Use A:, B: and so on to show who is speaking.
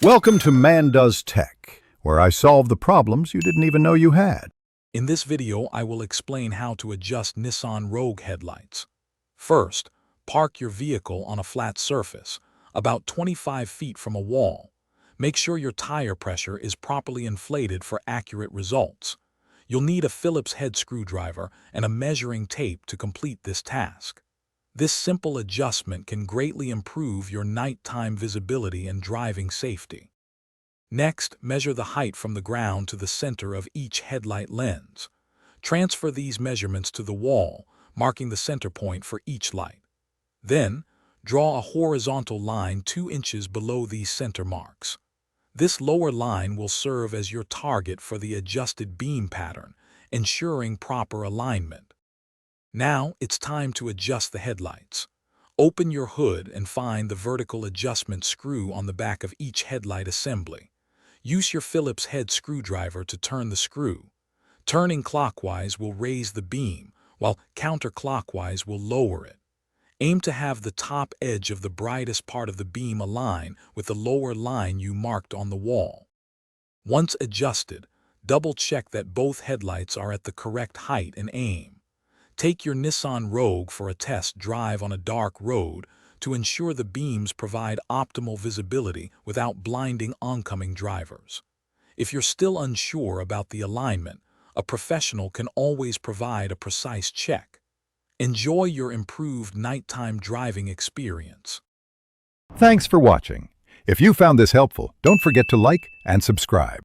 A: Welcome to Man Does Tech, where I solve the problems you didn't even know you had.
B: In this video, I will explain how to adjust Nissan Rogue headlights. First, park your vehicle on a flat surface, about 25 feet from a wall. Make sure your tire pressure is properly inflated for accurate results. You'll need a Phillips head screwdriver and a measuring tape to complete this task. This simple adjustment can greatly improve your nighttime visibility and driving safety. Next, measure the height from the ground to the center of each headlight lens. Transfer these measurements to the wall, marking the center point for each light. Then, draw a horizontal line 2 inches below these center marks. This lower line will serve as your target for the adjusted beam pattern, ensuring proper alignment. Now, it's time to adjust the headlights. Open your hood and find the vertical adjustment screw on the back of each headlight assembly. Use your Phillips head screwdriver to turn the screw. Turning clockwise will raise the beam, while counterclockwise will lower it. Aim to have the top edge of the brightest part of the beam align with the lower line you marked on the wall. Once adjusted, double-check that both headlights are at the correct height and aim. Take your Nissan Rogue for a test drive on a dark road to ensure the beams provide optimal visibility without blinding oncoming drivers. If you're still unsure about the alignment, a professional can always provide a precise check. Enjoy your improved nighttime driving experience.
A: Thanks for watching. If you found this helpful, don't forget to like and subscribe.